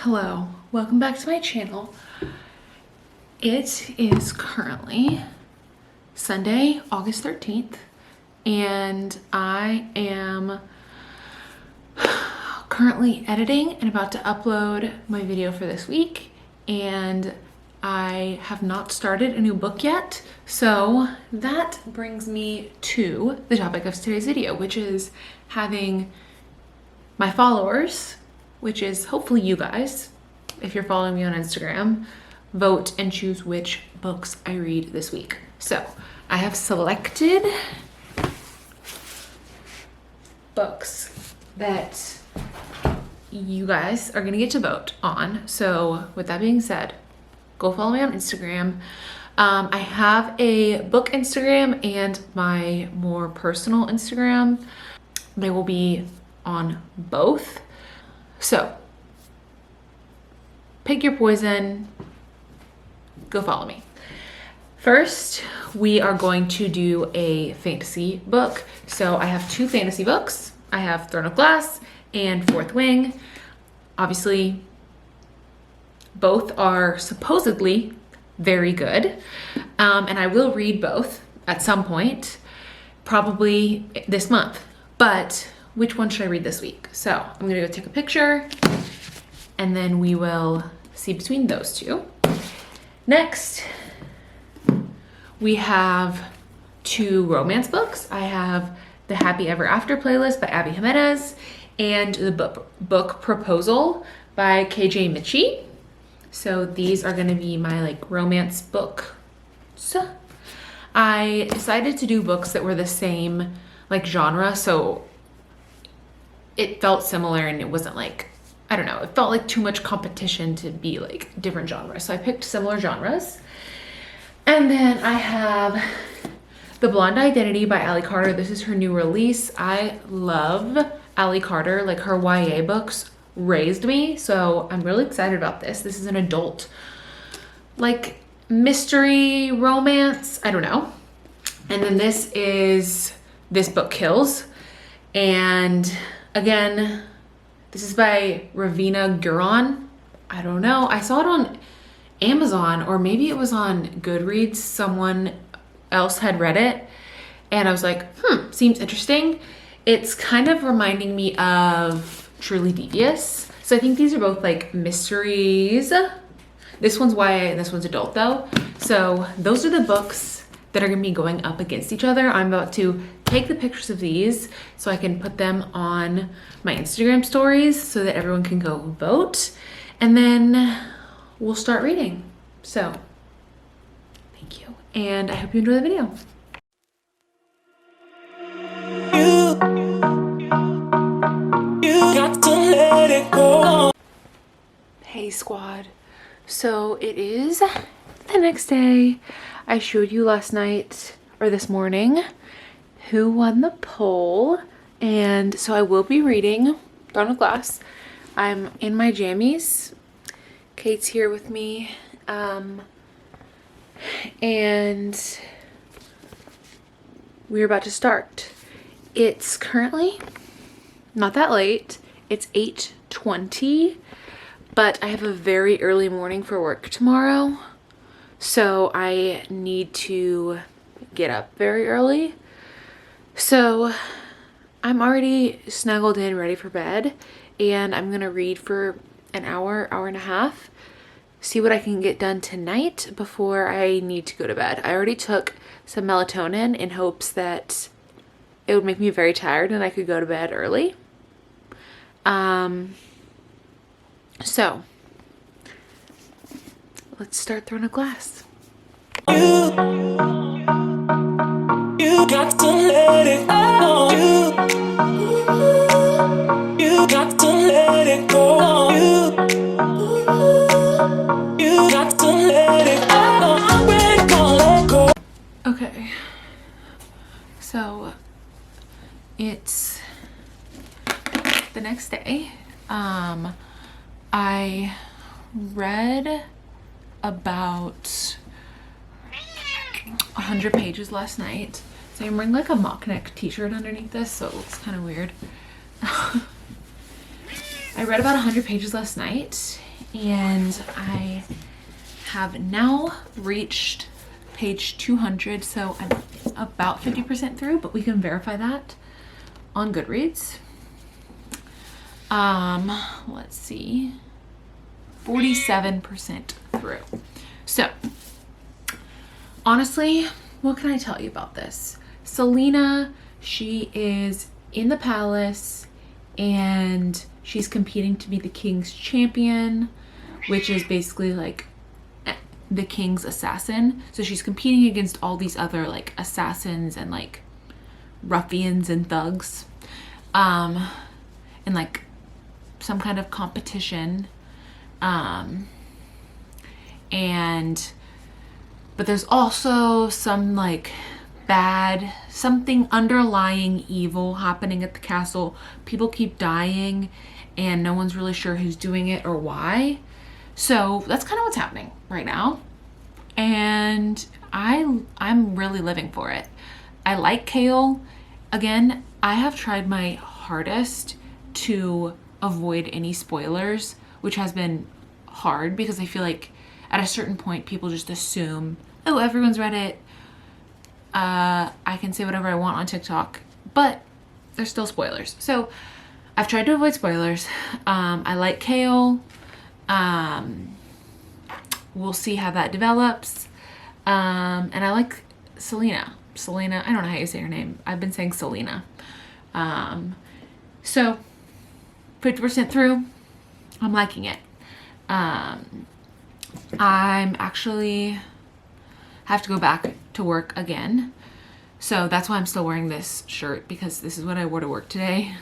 Hello, welcome back to my channel. It is currently Sunday, August 13th, and I am currently editing and about to upload my video for this week, and I have not started a new book yet. So that brings me to the topic of today's video, which is having my followers, which is hopefully you guys, if you're following me on Instagram, vote and choose which books I read this week. So I have selected books that you guys are gonna get to vote on. So with that being said, go follow me on Instagram. I have a book Instagram and my more personal Instagram. They will be on both. So pick your poison, go follow me. First, we are going to do a fantasy book. So I have two fantasy books. I have Throne of Glass and Fourth Wing. Obviously, both are supposedly very good. And I will read both at some point, probably this month. But which one should I read this week? So I'm gonna go take a picture and then we will see between those two. Next, we have two romance books. I have the Happy Ever After playlist by Abby Jimenez and the book Proposal by KJ Michie. So these are gonna be my romance books. I decided to do books that were the same genre, so it felt similar and it wasn't I don't know, it felt like too much competition to be different genres. So I picked similar genres. And then I have The Blonde Identity by Allie Carter. This is her new release. I love Allie Carter, her YA books raised me. So I'm really excited about this. This is an adult, mystery romance, I don't know. And then this book kills. And again, this is by Ravina Guron. I don't know. I saw it on Amazon or maybe it was on Goodreads. Someone else had read it and I was like, seems interesting. It's kind of reminding me of Truly Devious. So I think these are both mysteries. This one's YA and this one's adult though. So those are the books that are gonna be going up against each other. I'm about to take the pictures of these so I can put them on my Instagram stories so that everyone can go vote. And then we'll start reading. So thank you. And I hope you enjoy the video. You got to let it go. Hey squad. So it is the next day. I showed you last night or this morning who won the poll, and so I will be reading Throne of Glass. I'm in my jammies. Kate's here with me, and we're about to start. It's currently not that late. It's 8:20, but I have a very early morning for work tomorrow. So I need to get up very early. So I'm already snuggled in, ready for bed, and I'm gonna read for an hour, hour and a half, see what I can get done tonight before I need to go to bed. I already took some melatonin in hopes that it would make me very tired and I could go to bed early. So let's start Throne of Glass. You got to let it go. You got to let it go. You got to let it go. I'm ready to let go. Okay. So it's the next day. I read about 100 pages last night. So I'm wearing a mock neck t-shirt underneath this, so it looks kind of weird. I read about 100 pages last night and I have now reached page 200, so I'm about 50% through, but we can verify that on Goodreads. Let's see, 47% through. So honestly, what can I tell you about this? Selena, she is in the palace and she's competing to be the king's champion, which is basically like the king's assassin. So she's competing against all these other like assassins and like ruffians and thugs, and like some kind of competition. But there's also some like something underlying evil happening at the castle. People keep dying and no one's really sure who's doing it or why. So that's kind of what's happening right now. And I'm really living for it. I like Kale. Again, I have tried my hardest to avoid any spoilers, which has been hard because I feel like at a certain point people just assume, oh, everyone's read it. I can say whatever I want on TikTok, but there's still spoilers. So I've tried to avoid spoilers. I like Kale. We'll see how that develops. And I like Selena. I don't know how you say her name. I've been saying Selena. So 50% through, I'm liking it. I'm actually have to go back to work again. So that's why I'm still wearing this shirt, because this is what I wore to work today,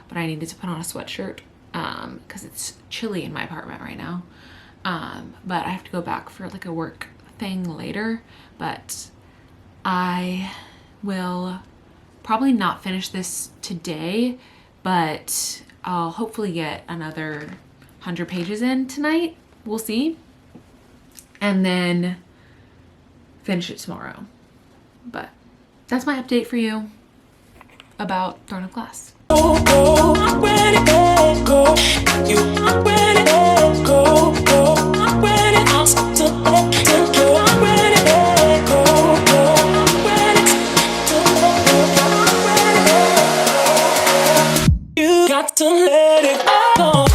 but I needed to put on a sweatshirt because it's chilly in my apartment right now. But I have to go back for like a work thing later, but I will probably not finish this today, but I'll hopefully get another 100 pages in tonight. We'll see. And then finish it tomorrow. But that's my update for you about Throne of Glass. You got to let it go.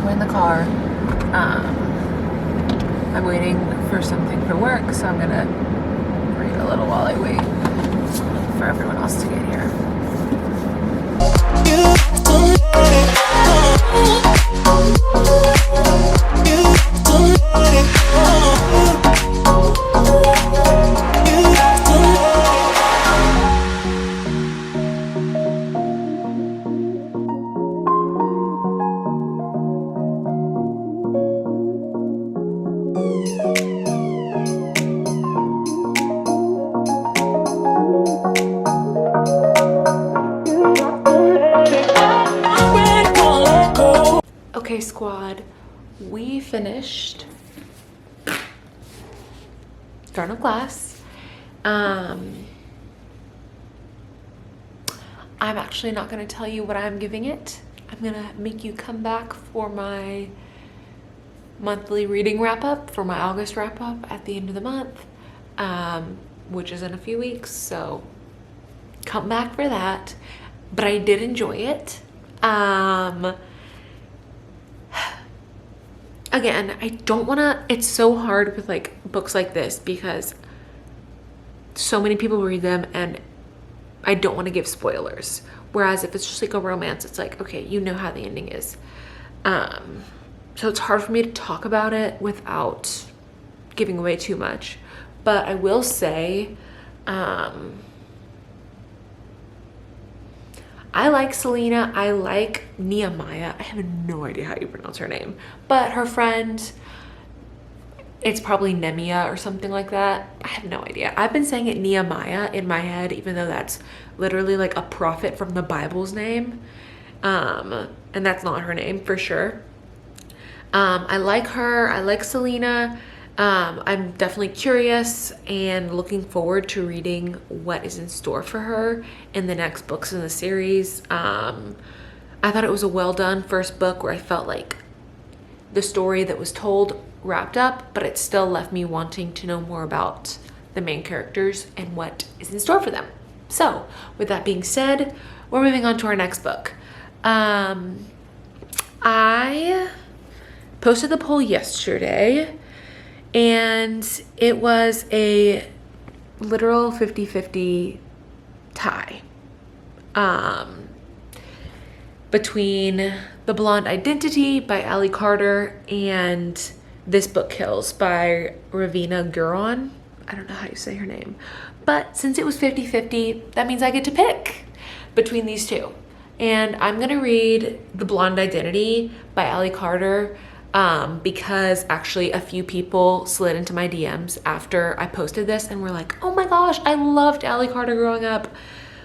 We're in the car. I'm waiting for something for work, so I'm gonna read a little while I wait for everyone else to get here. Okay, squad, we finished Throne of Glass. I'm actually not going to tell you what I'm giving it. I'm going to make you come back for my monthly reading wrap up, for my August wrap up at the end of the month, which is in a few weeks. So come back for that. But I did enjoy it. Again, I don't want to, it's so hard with like books like this because so many people read them and I don't want to give spoilers. Whereas if it's just like a romance, it's like, okay, you know how the ending is. So it's hard for me to talk about it without giving away too much. But I will say, I like Selena. I like Nehemiah. I have no idea how you pronounce her name. But her friend, It's probably Nemia or something like that. I have no idea. I've been saying it Nehemiah in my head, even though that's literally like a prophet from the Bible's name. And that's not her name for sure. I like her. I like Selena. I'm definitely curious and looking forward to reading what is in store for her in the next books in the series. I thought it was a well done first book where I felt like the story that was told wrapped up, but it still left me wanting to know more about the main characters and what is in store for them. So with that being said, we're moving on to our next book. I posted the poll yesterday and it was a literal 50-50 tie between The Blonde Identity by Ally Carter and This Book Kills by Ravina Guron. I don't know how you say her name, but since it was 50-50, that means I get to pick between these two. And I'm gonna read The Blonde Identity by Ally Carter because actually a few people slid into my DMs after I posted this and were like, oh my gosh, I loved Ally Carter growing up.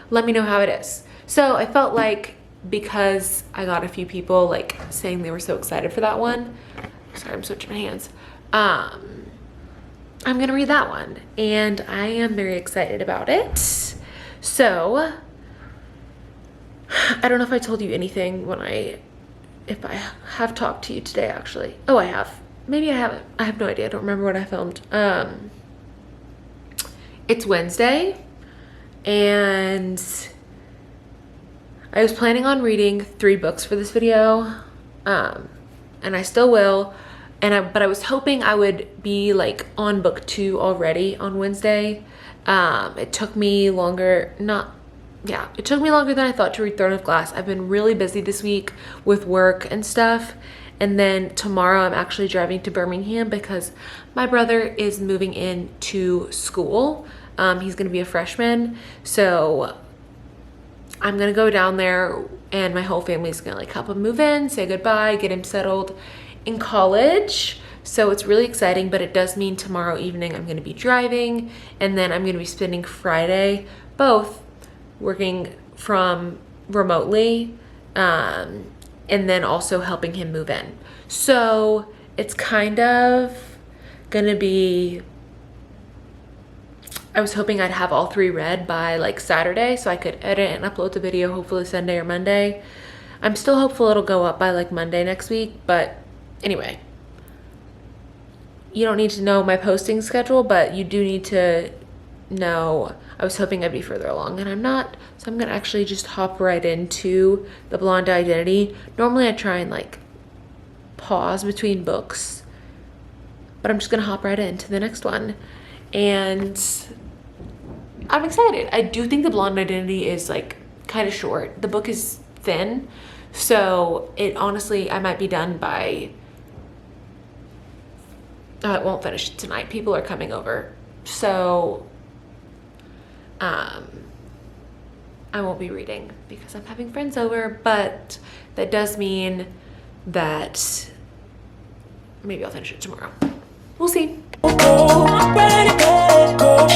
Let me know how it is. So I felt like because I got a few people like saying they were so excited for that one. Sorry, I'm switching my hands. I'm gonna read that one and I am very excited about it. So I don't know if I told you anything if I have talked to you today actually. Oh, I have. Maybe I haven't. I have no idea. I don't remember what I filmed. It's Wednesday and I was planning on reading 3 books for this video. And I still will. But I was hoping I would be like on book 2 already on Wednesday. It took me longer, it took me longer than I thought to read Throne of Glass. I've been really busy this week with work and stuff. And then tomorrow I'm actually driving to Birmingham because my brother is moving into school. He's gonna be a freshman. So I'm gonna go down there and my whole family's gonna like help him move in, say goodbye, get him settled in college. So it's really exciting, but it does mean tomorrow evening I'm gonna be driving and then I'm gonna be spending Friday both working from remotely and then also helping him move in. So it's kind of gonna be, I was hoping I'd have all 3 read by like Saturday so I could edit and upload the video hopefully Sunday or Monday. I'm still hopeful it'll go up by like Monday next week, but anyway, you don't need to know my posting schedule, but you do need to know. I was hoping I'd be further along and I'm not, so I'm gonna actually just hop right into The Blonde Identity. Normally I try and like pause between books, but I'm just gonna hop right into the next one and I'm excited. I do think The Blonde Identity is like kind of short. The book is thin, so it honestly, I might be done by, I won't finish it tonight. People are coming over, so I won't be reading because I'm having friends over, but that does mean that maybe I'll finish it tomorrow. We'll see. I'm ready to go.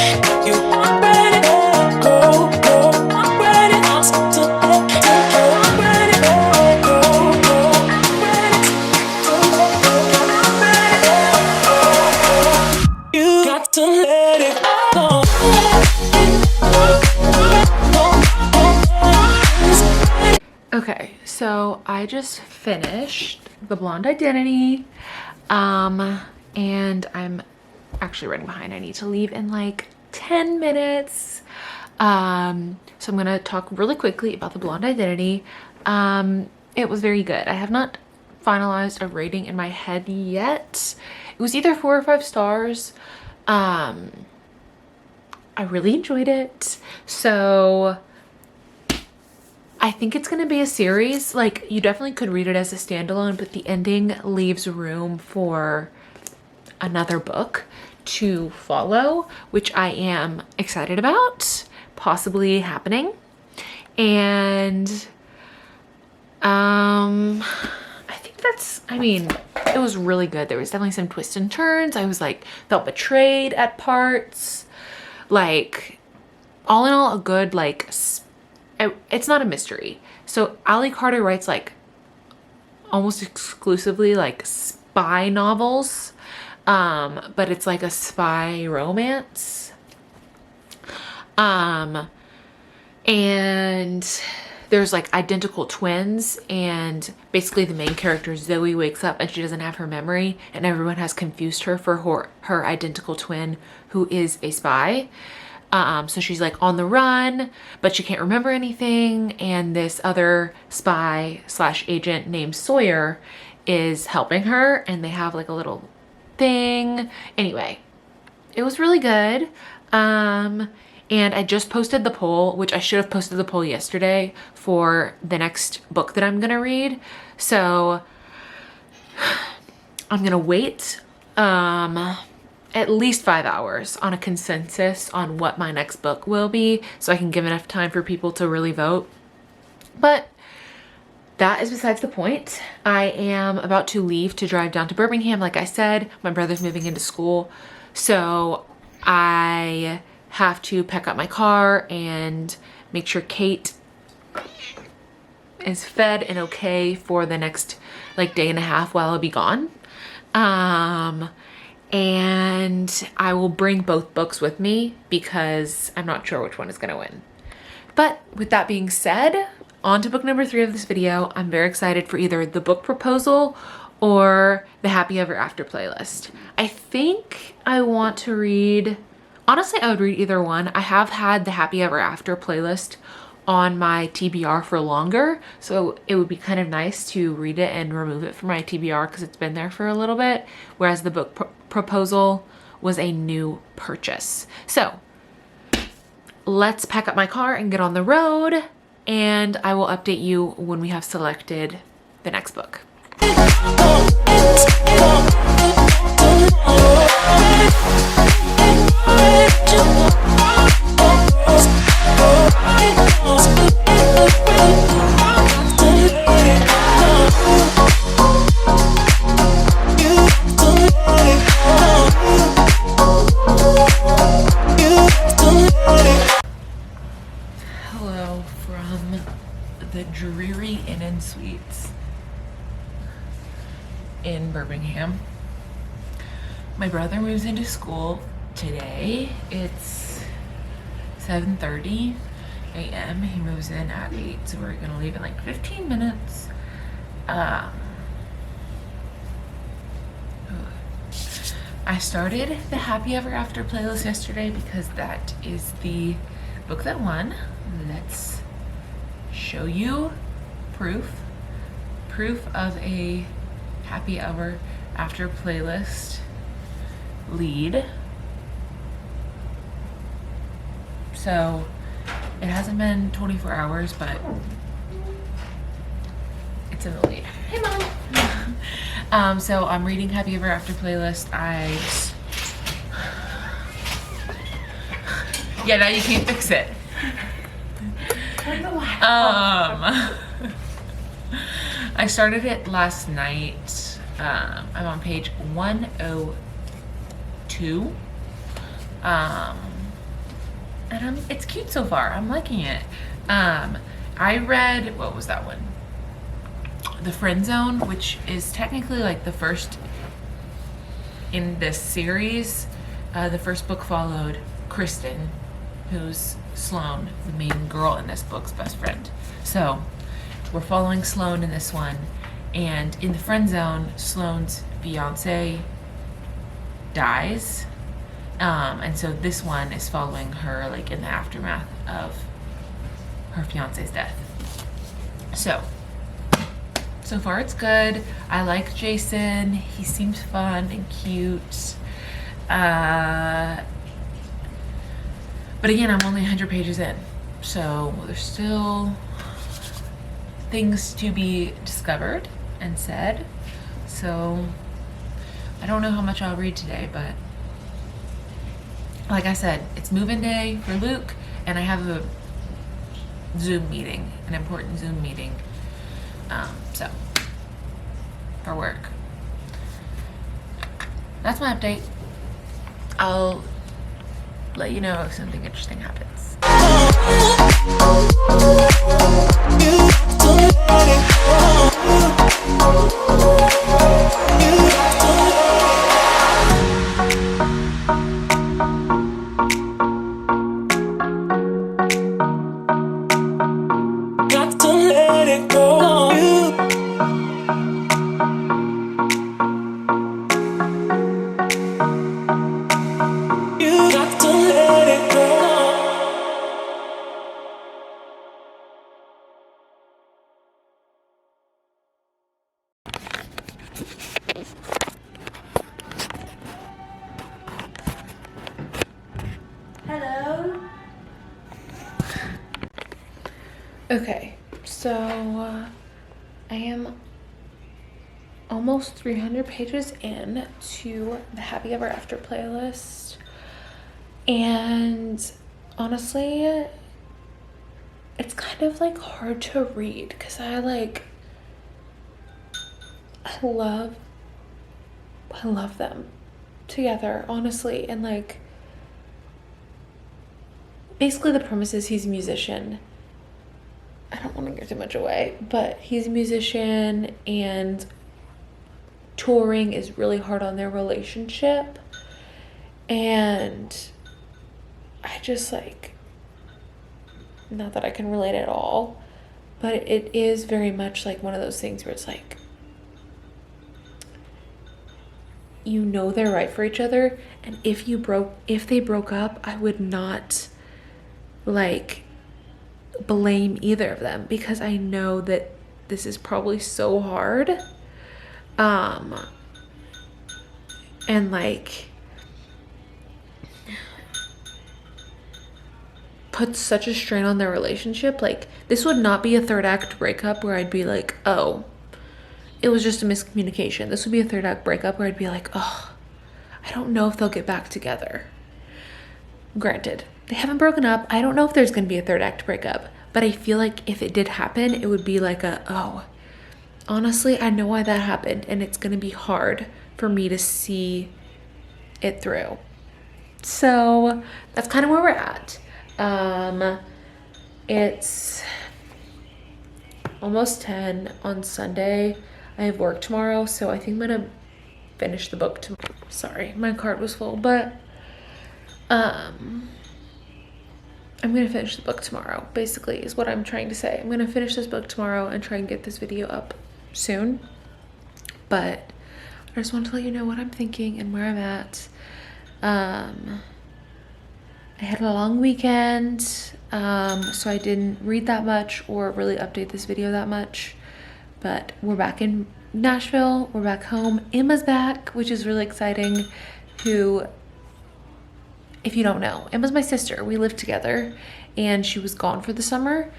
I'm ready to go. I'm ready to go. I'm ready to go. I'm ready to go. You got to let it go. Okay, so I just finished The Blonde Identity, and I'm actually running behind. I need to leave in like 10 minutes. So I'm gonna talk really quickly about The Blonde Identity. It was very good. I have not finalized a rating in my head yet. It was either 4 or 5 stars. I really enjoyed it. So I think it's gonna be a series. Like, you definitely could read it as a standalone, but the ending leaves room for another book to follow, which I am excited about possibly happening. And I think I mean, it was really good. There was definitely some twists and turns. I was like, felt betrayed at parts. Like, all in all, a good, like, it's not a mystery. So Ali Carter writes like almost exclusively like spy novels, but it's like a spy romance. And there's like identical twins, and basically the main character Zoe wakes up and she doesn't have her memory, and everyone has confused her for her identical twin who is a spy. So she's like on the run, but she can't remember anything, and this other spy slash agent named Sawyer is helping her, and they have like a little thing. Anyway, it was really good. And I just posted the poll, which I should have posted the poll yesterday, for the next book that I'm gonna read. So I'm gonna wait at least 5 hours on a consensus on what my next book will be, so I can give enough time for people to really vote. But that is besides the point. I am about to leave to drive down to Birmingham. Like I said, my brother's moving into school, so I have to pack up my car and make sure Kate is fed and okay for the next like day and a half while I'll be gone. And I will bring both books with me because I'm not sure which one is gonna win. But with that being said, on to book number 3 of this video. I'm very excited for either the book proposal or the Happy Ever After playlist. I think I want to read, honestly, I would read either one. I have had the Happy Ever After playlist on my TBR for longer, so it would be kind of nice to read it and remove it from my TBR because it's been there for a little bit, whereas the book proposal was a new purchase. So let's pack up my car and get on the road, and I will update you when we have selected the next book. Hello from the dreary Inn & Suites in Birmingham. My brother moves into school today. It's 7:30 a.m. He moves in at 8, so we're gonna leave in like 15 minutes. I started the Happy Ever After playlist yesterday because that is the book that won. Let's show you proof of a Happy Ever After playlist lead. So it hasn't been 24 hours, but it's in the lead. Hey, Mom. So I'm reading Happy Ever After playlist. Yeah, now you can't fix it. I started it last night. I'm on page 102. And it's cute so far. I'm liking it. I read, what was that one? The Friend Zone, which is technically like the first in this series. The first book followed Kristen, who's Sloane, the main girl in this book's best friend. So we're following Sloane in this one, and in the Friend Zone, Sloane's fiance dies, and so this one is following her like in the aftermath of her fiance's death. So far it's good. I like Jason. He seems fun and cute. But again, I'm only 100 pages in, so there's still things to be discovered and said. So I don't know how much I'll read today, but like I said, it's move-in day for Luke, and I have a Zoom meeting, an important Zoom meeting. So for work. That's my update. I'll let you know if something interesting happens. Got to let it go. You got to let it go. Hello. Okay, so I am almost 300 pages in to the Happy Ever After playlist, and honestly, it's kind of like hard to read because I love them together, honestly. And like, basically the premise is he's a musician. I don't want to give too much away, but he's a musician and touring is really hard on their relationship. And I just like, not that I can relate at all, but it is very much like one of those things where it's like, you know they're right for each other, and if they broke up, I would not like blame either of them, because I know that this is probably so hard, and like puts such a strain on their relationship. Like, this would not be a third act breakup where I'd be like, oh, it was just a miscommunication. This would be a third act breakup where I'd be like, oh, I don't know if they'll get back together. Granted, they haven't broken up. I don't know if there's going to be a third act breakup, but I feel like if it did happen, it would be like oh, honestly, I know why that happened, and it's going to be hard for me to see it through. So that's kind of where we're at. It's almost 10 on Sunday. I have work tomorrow, so I think I'm gonna finish the book tomorrow. Sorry, my card was full, but I'm gonna finish the book tomorrow, basically, is what I'm trying to say. I'm gonna finish this book tomorrow and try and get this video up soon. But I just wanted to let you know what I'm thinking and where I'm at. I had a long weekend, so I didn't read that much or really update this video that much. But we're back in Nashville. We're back home. Emma's back, which is really exciting. Who, if you don't know, Emma's my sister. We live together, and she was gone for the summer,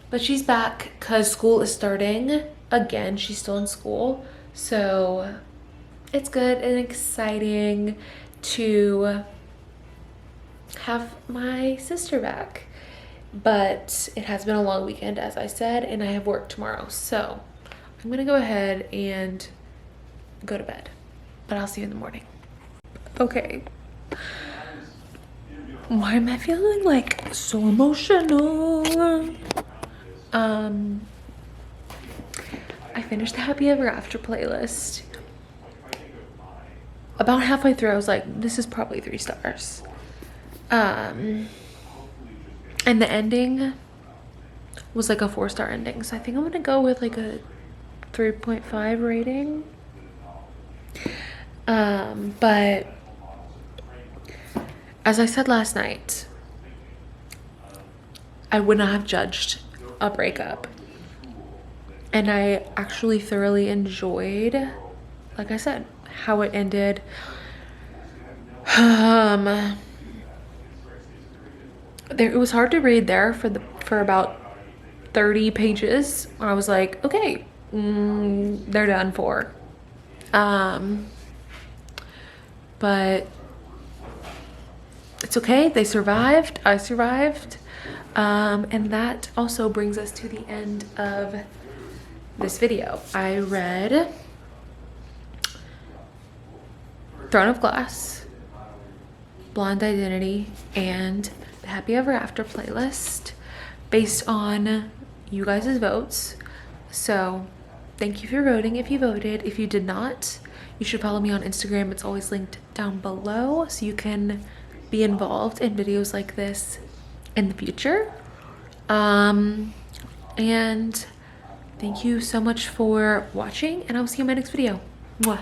but she's back because school is starting again. She's still in school, so it's good and exciting to have my sister back. But it has been a long weekend, as I said, and I have work tomorrow, so I'm gonna go ahead and go to bed, but I'll see you in the morning. Okay, why am I feeling like so emotional? I finished the Happy Ever After playlist. About halfway through, I was like, this is probably 3 stars. And the ending was like a 4-star ending, so I think I'm gonna go with like a 3.5 rating. But as I said last night, I would not have judged a breakup, and I actually thoroughly enjoyed, like I said, how it ended. It was hard to read there for about 30 pages. I was like, okay, they're done for. But it's okay. They survived. I survived. And that also brings us to the end of this video. I read Throne of Glass, Blonde Identity, and the Happy Ever After playlist based on you guys' votes. So thank you for voting if you voted. If you did not, you should follow me on Instagram. It's always linked down below so you can be involved in videos like this in the future. And thank you so much for watching, and I'll see you in my next video. Mwah.